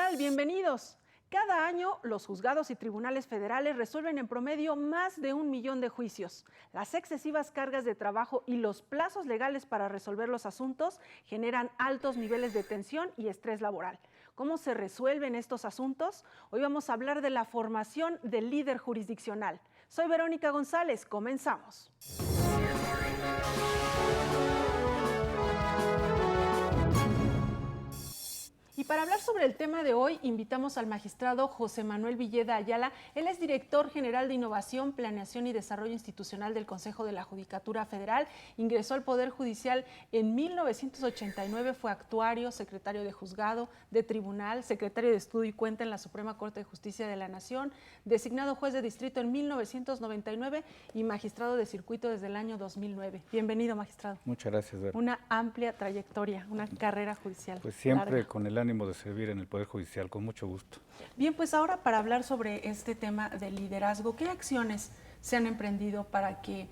tal? Bienvenidos. Cada año, los juzgados y tribunales federales resuelven en promedio más de 1 millón de juicios. Las excesivas cargas de trabajo y los plazos legales para resolver los asuntos generan altos niveles de tensión y estrés laboral. ¿Cómo se resuelven estos asuntos? Hoy vamos a hablar de la formación del líder jurisdiccional. Soy Verónica González, comenzamos. Y para hablar sobre el tema de hoy, invitamos al magistrado José Manuel Villeda Ayala. Él es director general de Innovación, Planeación y Desarrollo Institucional del Consejo de la Judicatura Federal. Ingresó al Poder Judicial en 1989, fue actuario, secretario de juzgado, de tribunal, secretario de estudio y cuenta en la Suprema Corte de Justicia de la Nación, designado juez de distrito en 1999 y magistrado de circuito desde el año 2009. Bienvenido, magistrado. Muchas gracias, Ver. Una amplia trayectoria, una carrera judicial. Pues siempre larga. con el ánimo de servir en el Poder Judicial, con mucho gusto. Bien, pues ahora para hablar sobre este tema del liderazgo, ¿qué acciones se han emprendido para que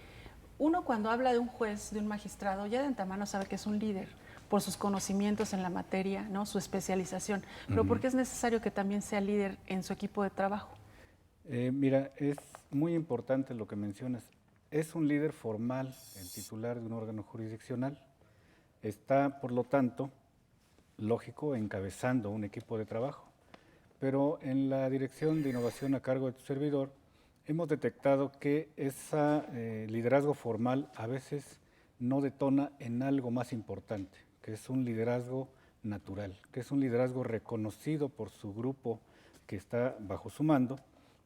uno cuando habla de un juez, de un magistrado, ya de antemano sabe que es un líder por sus conocimientos en la materia, ¿no? Su especialización, pero ¿por qué es necesario que también sea líder en su equipo de trabajo? Mira, es muy importante lo que mencionas. Es un líder formal, el titular de un órgano jurisdiccional. Está, por lo tanto, lógico, encabezando un equipo de trabajo. Pero en la Dirección de Innovación a cargo de tu servidor, hemos detectado que ese liderazgo formal a veces no detona en algo más importante, que es un liderazgo natural, que es un liderazgo reconocido por su grupo que está bajo su mando.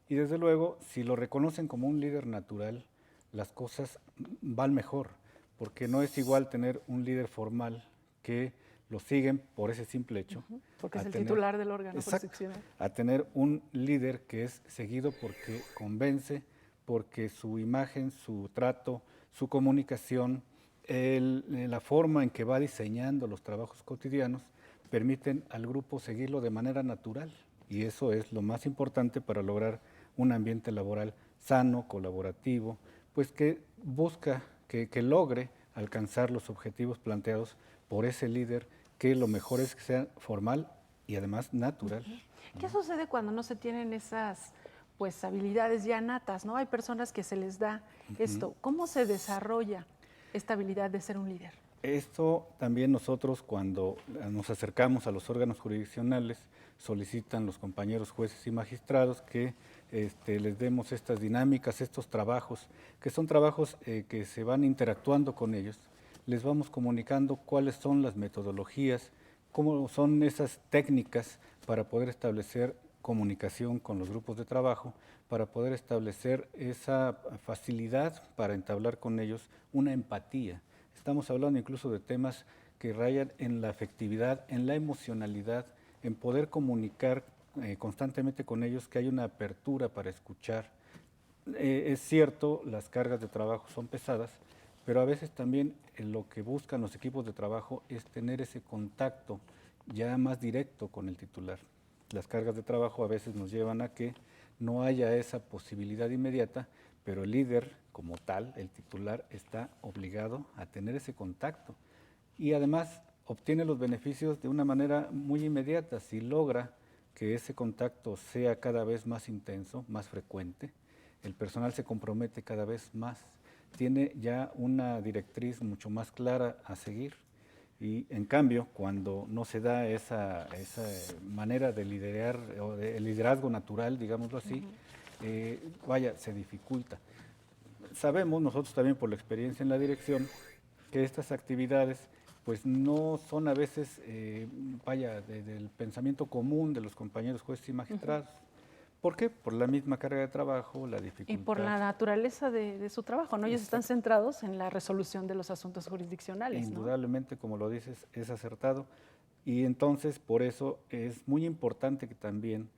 Y desde luego, si lo reconocen como un líder natural, las cosas van mejor, porque no es igual tener un líder formal que lo siguen por ese simple hecho. Porque es el titular del órgano jurisdiccional. A tener un líder que es seguido porque convence, porque su imagen, su trato, su comunicación, la forma en que va diseñando los trabajos cotidianos, permiten al grupo seguirlo de manera natural. Y eso es lo más importante para lograr un ambiente laboral sano, colaborativo, pues que busca, que logre alcanzar los objetivos planteados por ese líder, que lo mejor es que sea formal y además natural. ¿Qué sucede cuando no se tienen esas pues habilidades ya natas, ¿no? Hay personas que se les da esto. ¿Cómo se desarrolla esta habilidad de ser un líder? Esto también nosotros cuando nos acercamos a los órganos jurisdiccionales solicitan los compañeros jueces y magistrados que les demos estas dinámicas, estos trabajos, que son trabajos que se van interactuando con ellos. Les vamos comunicando cuáles son las metodologías, cómo son esas técnicas para poder establecer comunicación con los grupos de trabajo, para poder establecer esa facilidad para entablar con ellos una empatía. Estamos hablando incluso de temas que rayan en la afectividad, en la emocionalidad, en poder comunicar constantemente con ellos, que hay una apertura para escuchar. Es cierto, las cargas de trabajo son pesadas, pero a veces también lo que buscan los equipos de trabajo es tener ese contacto ya más directo con el titular. Las cargas de trabajo a veces nos llevan a que no haya esa posibilidad inmediata, pero el líder como tal, el titular, está obligado a tener ese contacto y además obtiene los beneficios de una manera muy inmediata si logra que ese contacto sea cada vez más intenso, más frecuente. El personal se compromete cada vez más, tiene ya una directriz mucho más clara a seguir. Y en cambio, cuando no se da esa manera de liderar, o de liderazgo natural, digámoslo así, se dificulta. Sabemos nosotros también por la experiencia en la dirección que estas actividades pues no son a veces, del pensamiento común de los compañeros jueces y magistrados. ¿Por qué? Por la misma carga de trabajo, la dificultad. Y por la naturaleza de su trabajo, ¿no? Ellos están centrados en la resolución de los asuntos jurisdiccionales, ¿no? Indudablemente, como lo dices, es acertado. Y entonces, por eso es muy importante que también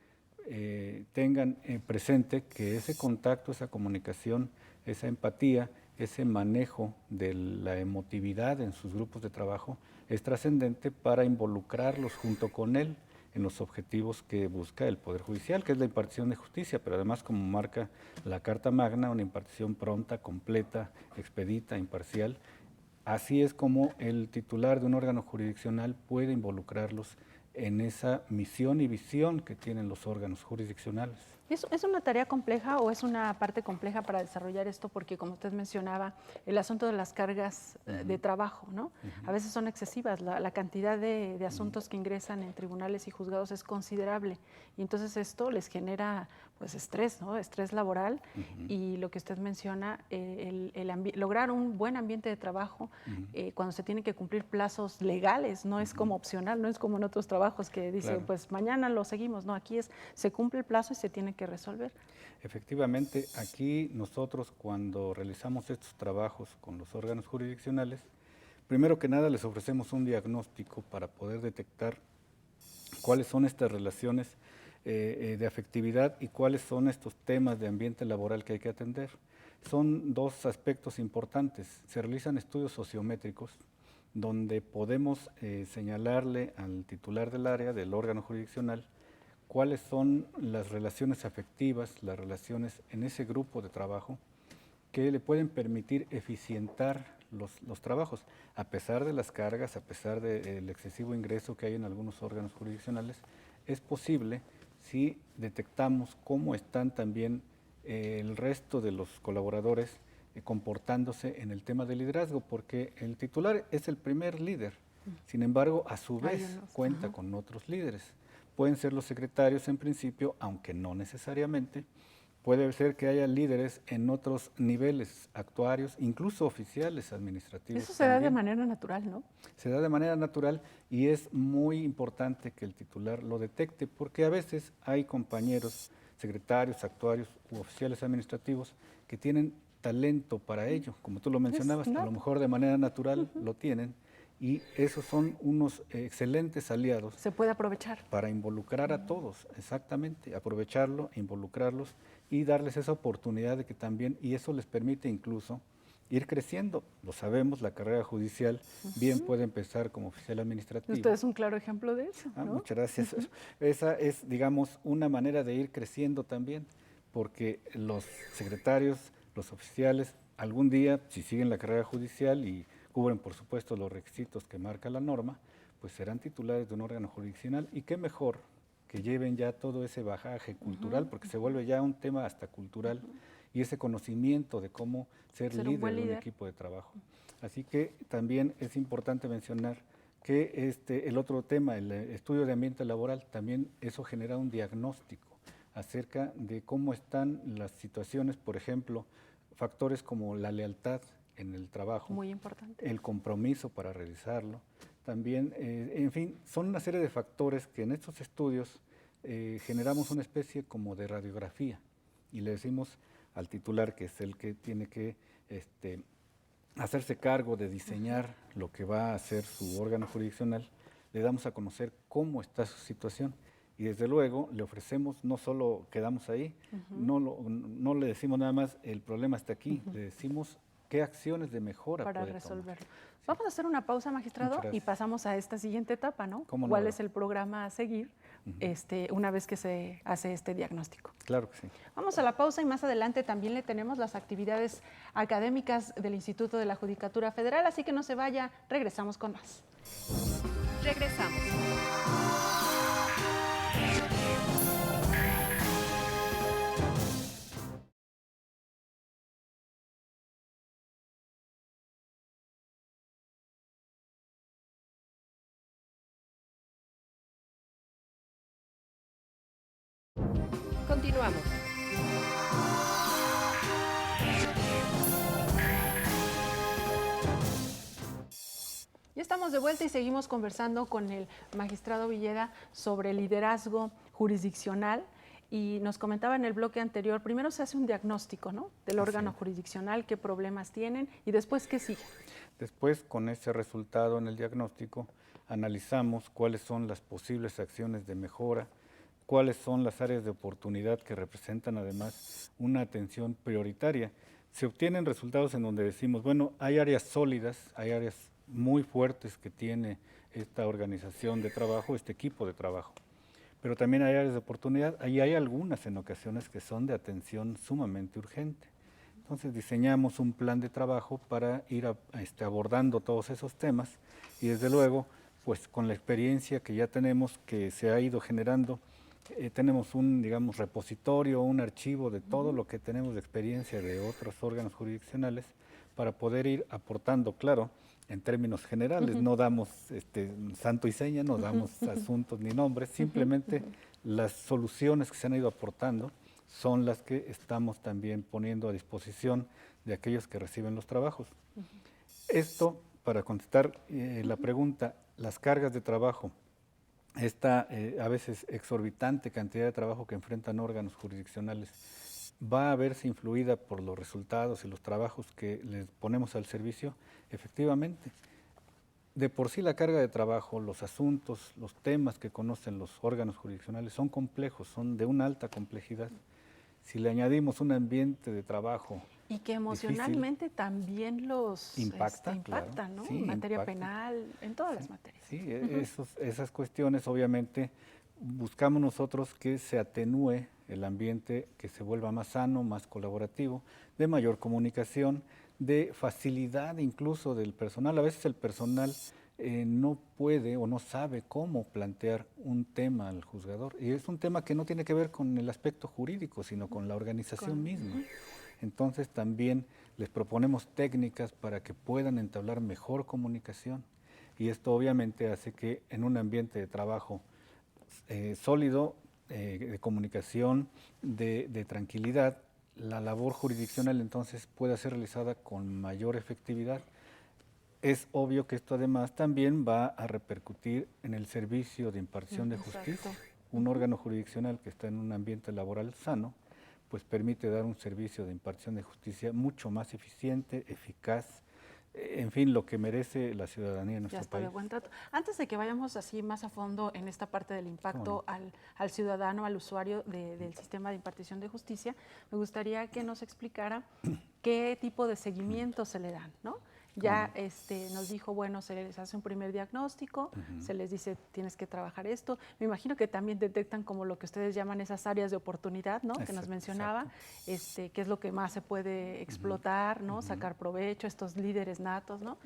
tengan presente que ese contacto, esa comunicación, esa empatía, ese manejo de la emotividad en sus grupos de trabajo es trascendente para involucrarlos junto con él en los objetivos que busca el Poder Judicial, que es la impartición de justicia, pero además, como marca la Carta Magna, una impartición pronta, completa, expedita, imparcial. Así es como el titular de un órgano jurisdiccional puede involucrarlos en esa misión y visión que tienen los órganos jurisdiccionales. ¿Es una tarea compleja o es una parte compleja para desarrollar esto? Porque como usted mencionaba, el asunto de las cargas de trabajo, ¿no? A veces son excesivas, la cantidad de asuntos que ingresan en tribunales y juzgados es considerable y entonces esto les genera pues estrés, ¿no? Estrés laboral y lo que usted menciona, lograr un buen ambiente de trabajo cuando se tienen que cumplir plazos legales, no es como opcional, no es como en otros trabajos que dicen, Claro. pues mañana lo seguimos, no, aquí se cumple el plazo y se tiene que resolver. Efectivamente, aquí nosotros cuando realizamos estos trabajos con los órganos jurisdiccionales, primero que nada les ofrecemos un diagnóstico para poder detectar cuáles son estas relaciones de afectividad y cuáles son estos temas de ambiente laboral que hay que atender. Son dos aspectos importantes. Se realizan estudios sociométricos donde podemos señalarle al titular del área, del órgano jurisdiccional, cuáles son las relaciones afectivas, las relaciones en ese grupo de trabajo que le pueden permitir eficientar los trabajos, a pesar de las cargas, a pesar del excesivo ingreso que hay en algunos órganos jurisdiccionales, es posible si detectamos cómo están también el resto de los colaboradores comportándose en el tema del liderazgo, porque el titular es el primer líder, sin embargo, a su vez cuenta con otros líderes. Pueden ser los secretarios en principio, aunque no necesariamente. Puede ser que haya líderes en otros niveles, actuarios, incluso oficiales administrativos. Eso se da de manera natural, ¿no? Se da de manera natural y es muy importante que el titular lo detecte, porque a veces hay compañeros, secretarios, actuarios u oficiales administrativos que tienen talento para ello. Como tú lo mencionabas, a lo mejor de manera natural lo tienen, y esos son unos excelentes aliados. Se puede aprovechar. Para involucrar a todos, exactamente, aprovecharlo, involucrarlos y darles esa oportunidad de que también, y eso les permite incluso ir creciendo. Lo sabemos, la carrera judicial bien puede empezar como oficial administrativo. Usted es un claro ejemplo de eso, ¿no? Muchas gracias. Esa es, digamos, una manera de ir creciendo también, porque los secretarios, los oficiales, algún día, si siguen la carrera judicial y cubren, por supuesto, los requisitos que marca la norma, pues serán titulares de un órgano jurisdiccional, y qué mejor que lleven ya todo ese bagaje cultural, porque se vuelve ya un tema hasta cultural, y ese conocimiento de cómo ser líder de un equipo de trabajo. Así que también es importante mencionar que el otro tema, el estudio de ambiente laboral, también eso genera un diagnóstico acerca de cómo están las situaciones, por ejemplo, factores como la lealtad en el trabajo, muy importante, el compromiso para realizarlo, también, en fin, son una serie de factores que en estos estudios generamos una especie como de radiografía y le decimos al titular, que es el que tiene que hacerse cargo de diseñar lo que va a hacer su órgano jurisdiccional, le damos a conocer cómo está su situación. Y desde luego le ofrecemos, no solo quedamos ahí, no le decimos nada más el problema está aquí, le decimos qué acciones de mejora para puede resolverlo. tomar. Vamos a hacer una pausa, magistrado, y pasamos a esta siguiente etapa, ¿no? ¿Cuál es el programa a seguir una vez que se hace este diagnóstico? Claro que sí. Vamos a la pausa y más adelante también le tenemos las actividades académicas del Instituto de la Judicatura Federal, así que no se vaya, regresamos con más. Regresamos. Continuamos. Ya estamos de vuelta y seguimos conversando con el magistrado Villeda sobre liderazgo jurisdiccional. Y nos comentaba en el bloque anterior, primero se hace un diagnóstico, ¿no?, del órgano jurisdiccional, qué problemas tienen y después qué sigue. Después, con ese resultado en el diagnóstico, analizamos cuáles son las posibles acciones de mejora, cuáles son las áreas de oportunidad que representan además una atención prioritaria. Se obtienen resultados en donde decimos, bueno, hay áreas sólidas, hay áreas muy fuertes que tiene esta organización de trabajo, este equipo de trabajo. Pero también hay áreas de oportunidad, ahí hay algunas en ocasiones que son de atención sumamente urgente. Entonces diseñamos un plan de trabajo para ir abordando todos esos temas y desde luego pues con la experiencia que ya tenemos, que se ha ido generando, tenemos un, digamos, repositorio, un archivo de todo lo que tenemos de experiencia de otros órganos jurisdiccionales para poder ir aportando, claro, en términos generales. No damos santo y seña, no damos asuntos ni nombres, simplemente las soluciones que se han ido aportando son las que estamos también poniendo a disposición de aquellos que reciben los trabajos. Esto, para contestar la pregunta, las cargas de trabajo, esta a veces exorbitante cantidad de trabajo que enfrentan órganos jurisdiccionales, va a verse influida por los resultados y los trabajos que les ponemos al servicio. Efectivamente, de por sí la carga de trabajo, los asuntos, los temas que conocen los órganos jurisdiccionales son complejos, son de una alta complejidad. Si le añadimos un ambiente de trabajo y que emocionalmente difícil, también los impactan, claro. ¿no? Sí, en materia penal, en todas las materias. Sí, esas cuestiones obviamente buscamos nosotros que se atenúe el ambiente, que se vuelva más sano, más colaborativo, de mayor comunicación, de facilidad incluso del personal. A veces el personal no puede o no sabe cómo plantear un tema al juzgador. Y es un tema que no tiene que ver con el aspecto jurídico, sino con la organización misma. Entonces también les proponemos técnicas para que puedan entablar mejor comunicación. Y esto obviamente hace que en un ambiente de trabajo sólido, de comunicación, de tranquilidad, la labor jurisdiccional entonces pueda ser realizada con mayor efectividad. Es obvio que esto además también va a repercutir en el servicio de impartición de justicia. Un órgano jurisdiccional que está en un ambiente laboral sano, pues permite dar un servicio de impartición de justicia mucho más eficiente, eficaz, en fin, lo que merece la ciudadanía en nuestro país. Ya está de buen trato. Antes de que vayamos así más a fondo en esta parte del impacto al ciudadano, al usuario del sistema de impartición de justicia, me gustaría que nos explicara qué tipo de seguimiento se le dan, ¿no? Ya nos dijo, bueno, se les hace un primer diagnóstico, se les dice, tienes que trabajar esto. Me imagino que también detectan como lo que ustedes llaman esas áreas de oportunidad, ¿no? Que nos mencionaba, qué es lo que más se puede explotar, ¿no? Sacar provecho, estos líderes natos, ¿no?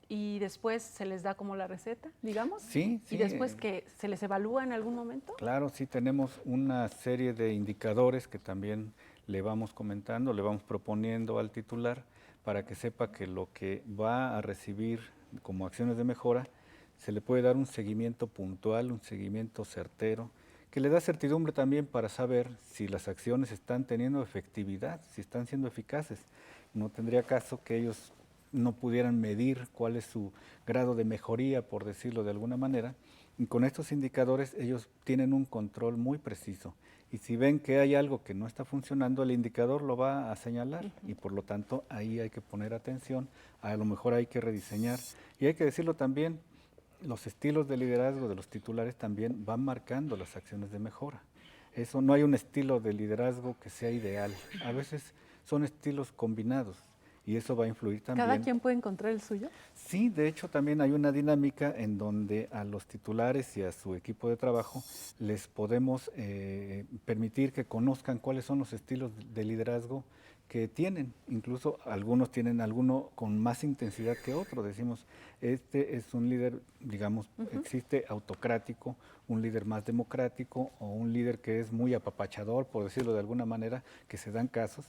Y después se les da como la receta, digamos. Sí, sí. Y después que se les evalúa en algún momento. Claro, sí, tenemos una serie de indicadores que también le vamos comentando, le vamos proponiendo al titular, para que sepa que lo que va a recibir como acciones de mejora, se le puede dar un seguimiento puntual, un seguimiento certero, que le da certidumbre también para saber si las acciones están teniendo efectividad, si están siendo eficaces. No tendría caso que ellos no pudieran medir cuál es su grado de mejoría, por decirlo de alguna manera, y con estos indicadores ellos tienen un control muy preciso. Y si ven que hay algo que no está funcionando, el indicador lo va a señalar y por lo tanto ahí hay que poner atención, a lo mejor hay que rediseñar. Y hay que decirlo también, los estilos de liderazgo de los titulares también van marcando las acciones de mejora. Eso, no hay un estilo de liderazgo que sea ideal, a veces son estilos combinados. Y eso va a influir también. ¿Cada quien puede encontrar el suyo? Sí, de hecho también hay una dinámica en donde a los titulares y a su equipo de trabajo les podemos permitir que conozcan cuáles son los estilos de liderazgo que tienen. Incluso algunos tienen alguno con más intensidad que otro. Decimos, este es un líder, digamos, existe autocrático, un líder más democrático o un líder que es muy apapachador, por decirlo de alguna manera, que se dan casos.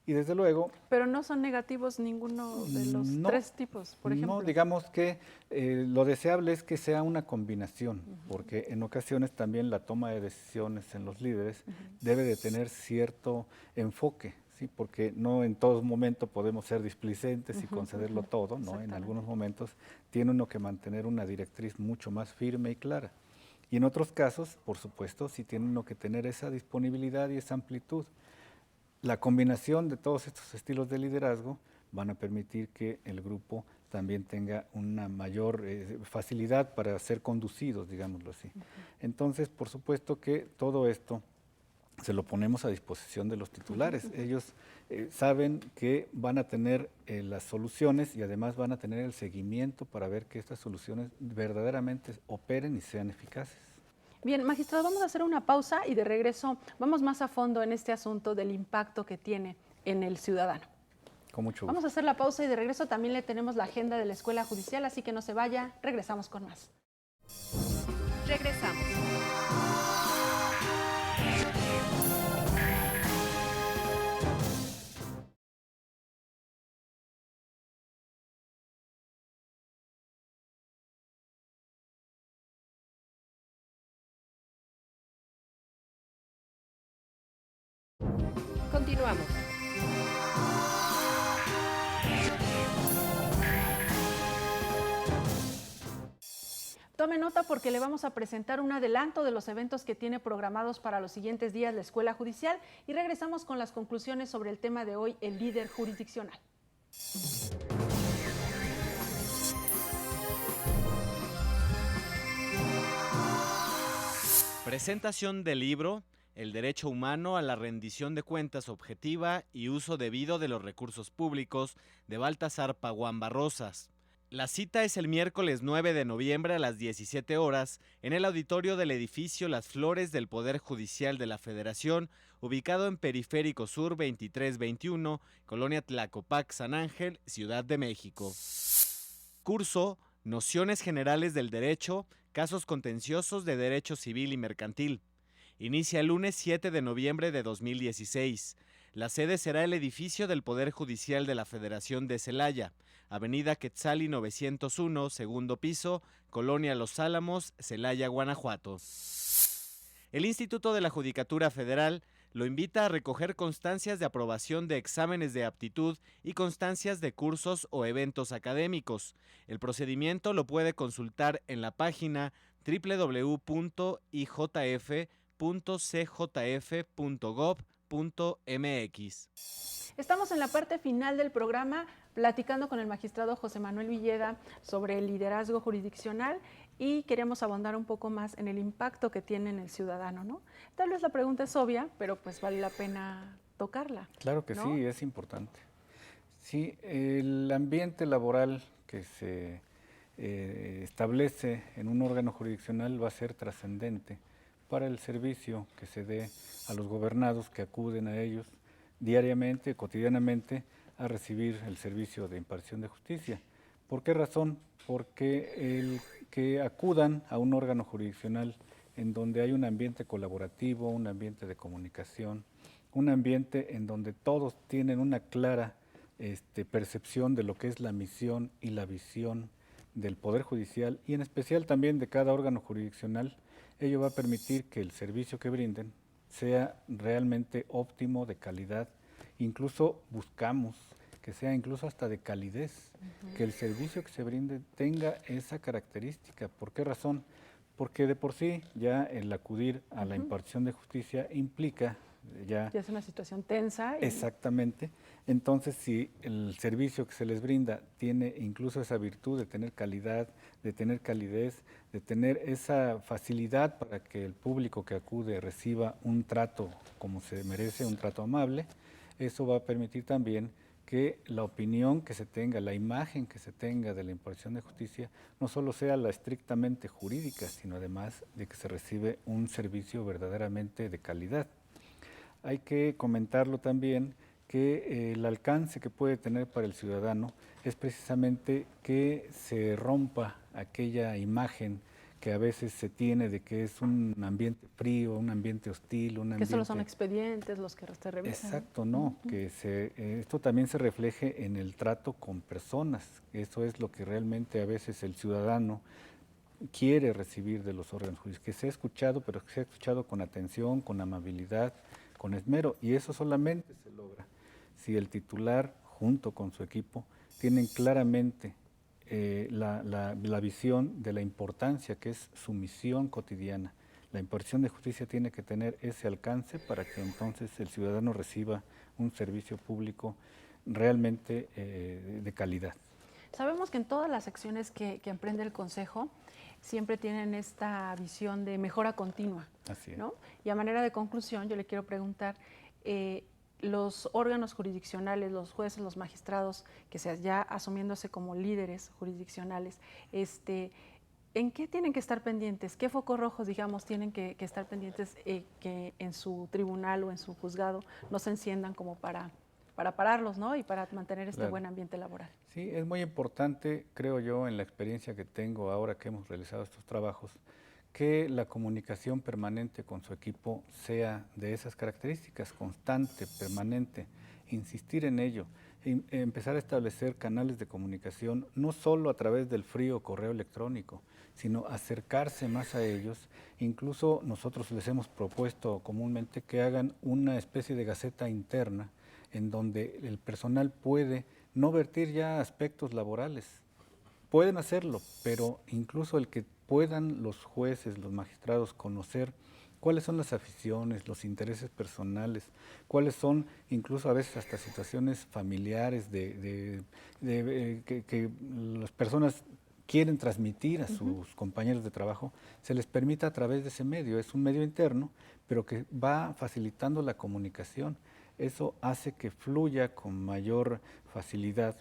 Y desde luego... Pero no son negativos ninguno de los tres tipos, por ejemplo. No, digamos que lo deseable es que sea una combinación, porque en ocasiones también la toma de decisiones en los líderes debe de tener cierto enfoque, ¿sí? Porque no en todo momento podemos ser displicentes y concederlo todo, ¿no? En algunos momentos tiene uno que mantener una directriz mucho más firme y clara. Y en otros casos, por supuesto, sí tiene uno que tener esa disponibilidad y esa amplitud. La combinación de todos estos estilos de liderazgo van a permitir que el grupo también tenga una mayor facilidad para ser conducidos, digámoslo así. Entonces, por supuesto que todo esto se lo ponemos a disposición de los titulares. Ellos saben que van a tener las soluciones y además van a tener el seguimiento para ver que estas soluciones verdaderamente operen y sean eficaces. Bien, magistrado, vamos a hacer una pausa y de regreso vamos más a fondo en este asunto del impacto que tiene en el ciudadano. Con mucho gusto. Vamos a hacer la pausa y de regreso también le tenemos la agenda de la Escuela Judicial, así que no se vaya, regresamos con más. Regresamos. Continuamos. Tome nota porque le vamos a presentar un adelanto de los eventos que tiene programados para los siguientes días la Escuela Judicial y regresamos con las conclusiones sobre el tema de hoy, el líder jurisdiccional. Presentación del libro El derecho humano a la rendición de cuentas objetiva y uso debido de los recursos públicos de Baltasar Paguán Barrosas. La cita es el miércoles 9 de noviembre a las 17 horas en el auditorio del edificio Las Flores del Poder Judicial de la Federación, ubicado en Periférico Sur 2321, Colonia Tlacopac, San Ángel, Ciudad de México. Curso Nociones Generales del Derecho, Casos Contenciosos de Derecho Civil y Mercantil. Inicia el lunes 7 de noviembre de 2016. La sede será el edificio del Poder Judicial de la Federación de Celaya, Avenida Quetzali 901, segundo piso, Colonia Los Álamos, Celaya, Guanajuato. El Instituto de la Judicatura Federal lo invita a recoger constancias de aprobación de exámenes de aptitud y constancias de cursos o eventos académicos. El procedimiento lo puede consultar en la página www.ijf.cjf.gov.mx. Estamos en la parte final del programa platicando con el magistrado José Manuel Villeda sobre el liderazgo jurisdiccional y queremos abundar un poco más en el impacto que tiene en el ciudadano, ¿no? Tal vez la pregunta es obvia, pero pues vale la pena tocarla. Claro que ¿no? sí, es importante. Sí, el ambiente laboral que se establece en un órgano jurisdiccional va a ser trascendente para el servicio que se dé a los gobernados que acuden a ellos diariamente, cotidianamente, a recibir el servicio de impartición de justicia. ¿Por qué razón? Porque el que acudan a un órgano jurisdiccional en donde hay un ambiente colaborativo, un ambiente de comunicación, un ambiente en donde todos tienen una clara percepción de lo que es la misión y la visión del Poder Judicial y en especial también de cada órgano jurisdiccional, ello va a permitir que el servicio que brinden sea realmente óptimo, de calidad. Incluso buscamos que sea incluso hasta de calidez, que el servicio que se brinde tenga esa característica. ¿Por qué razón? Porque de por sí ya el acudir a la impartición de justicia implica ya es una situación tensa. Exactamente. Entonces, si el servicio que se les brinda tiene incluso esa virtud de tener calidad, de tener calidez, de tener esa facilidad para que el público que acude reciba un trato como se merece, un trato amable, eso va a permitir también que la opinión que se tenga, la imagen que se tenga de la impartición de justicia, no solo sea la estrictamente jurídica, sino además de que se recibe un servicio verdaderamente de calidad. Hay que comentarlo también que el alcance que puede tener para el ciudadano es precisamente que se rompa aquella imagen que a veces se tiene de que es un ambiente frío, un ambiente hostil, un ambiente... Que solo son expedientes los que se revisan. Exacto, no, que esto también se refleje en el trato con personas. Eso es lo que realmente a veces el ciudadano quiere recibir de los órganos judiciales, que sea escuchado, pero que sea escuchado con atención, con amabilidad, con esmero, y eso solamente se logra si el titular, junto con su equipo, tienen claramente la visión de la importancia que es su misión cotidiana. La impartición de justicia tiene que tener ese alcance para que entonces el ciudadano reciba un servicio público realmente de calidad. Sabemos que en todas las acciones que emprende el Consejo siempre tienen esta visión de mejora continua. Así es. ¿no? Y a manera de conclusión, yo le quiero preguntar, los órganos jurisdiccionales, los jueces, los magistrados, que se ya asumiéndose como líderes jurisdiccionales, ¿en qué tienen que estar pendientes? ¿Qué focos rojos, digamos, tienen que estar pendientes que en su tribunal o en su juzgado no se enciendan como para pararlos, ¿no? Y para mantener este Claro. buen ambiente laboral. Sí, es muy importante, creo yo, en la experiencia que tengo ahora que hemos realizado estos trabajos, que la comunicación permanente con su equipo sea de esas características, constante, permanente, insistir en ello, empezar a establecer canales de comunicación, no solo a través del frío correo electrónico, sino acercarse más a ellos. Incluso nosotros les hemos propuesto comúnmente que hagan una especie de gaceta interna en donde el personal puede no vertir ya aspectos laborales. Pueden hacerlo, pero incluso el que puedan los jueces, los magistrados conocer cuáles son las aficiones, los intereses personales, cuáles son incluso a veces hasta situaciones familiares que las personas quieren transmitir a sus compañeros de trabajo, se les permita a través de ese medio. Es un medio interno, pero que va facilitando la comunicación. Eso hace que fluya con mayor facilidad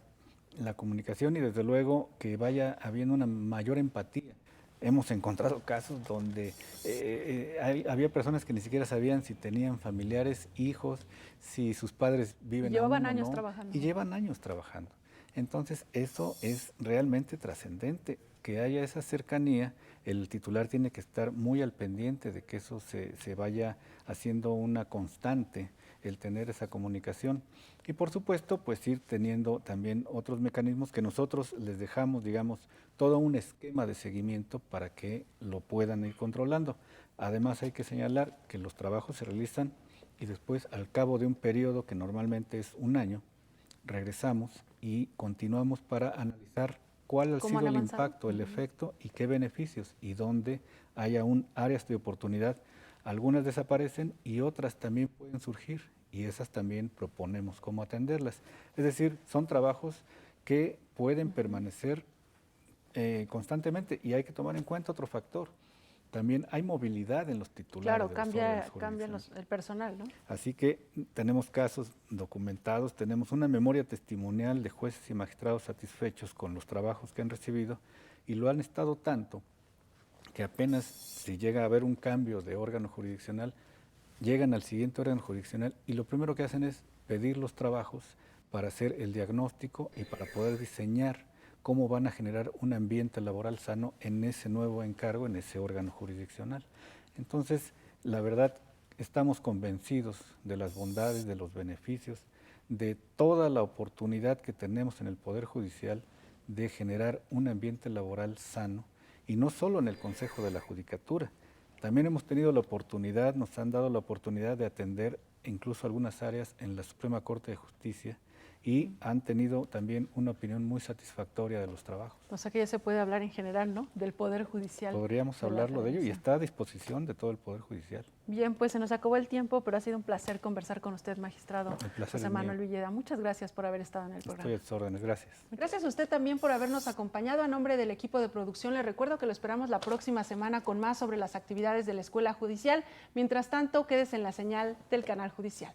la comunicación y desde luego que vaya habiendo una mayor empatía. Hemos encontrado casos donde había personas que ni siquiera sabían si tenían familiares, hijos, si sus padres viven Llevaban aún o años no, trabajando. y llevan años trabajando. Entonces eso es realmente trascendente, que haya esa cercanía. El titular tiene que estar muy al pendiente de que eso se vaya haciendo una constante, el tener esa comunicación. Y por supuesto, pues ir teniendo también otros mecanismos que nosotros les dejamos, digamos, todo un esquema de seguimiento para que lo puedan ir controlando. Además hay que señalar que los trabajos se realizan y después al cabo de un periodo que normalmente es un año, regresamos y continuamos para analizar cuál ha ¿Cómo sido han el avanzado? impacto, el efecto y qué beneficios y dónde hay aún áreas de oportunidad. Algunas desaparecen y otras también pueden surgir y esas también proponemos cómo atenderlas. Es decir, son trabajos que pueden permanecer constantemente y hay que tomar en cuenta otro factor. También hay movilidad en los titulares. Claro, de los órganos cambia jurisdiccionales. el personal, ¿no? Así que tenemos casos documentados, tenemos una memoria testimonial de jueces y magistrados satisfechos con los trabajos que han recibido y lo han estado tanto que apenas si llega a haber un cambio de órgano jurisdiccional, llegan al siguiente órgano jurisdiccional y lo primero que hacen es pedir los trabajos para hacer el diagnóstico y para poder diseñar cómo van a generar un ambiente laboral sano en ese nuevo encargo, en ese órgano jurisdiccional. Entonces, la verdad, estamos convencidos de las bondades, de los beneficios, de toda la oportunidad que tenemos en el Poder Judicial de generar un ambiente laboral sano, y no solo en el Consejo de la Judicatura. También hemos tenido la oportunidad, nos han dado la oportunidad de atender incluso algunas áreas en la Suprema Corte de Justicia y han tenido también una opinión muy satisfactoria de los trabajos. O sea que ya se puede hablar en general, ¿no? Del Poder Judicial. Podríamos de la hablarlo de ello y Federación. está a disposición de todo el Poder Judicial. Bien, pues se nos acabó el tiempo, pero ha sido un placer conversar con usted, magistrado El placer José es Manuel mío. Villeda. Muchas gracias por haber estado en el programa. Estoy a sus órdenes, gracias. Gracias a usted también por habernos acompañado. A nombre del equipo de producción, le recuerdo que lo esperamos la próxima semana con más sobre las actividades de la Escuela Judicial. Mientras tanto, quédese en la señal del canal judicial.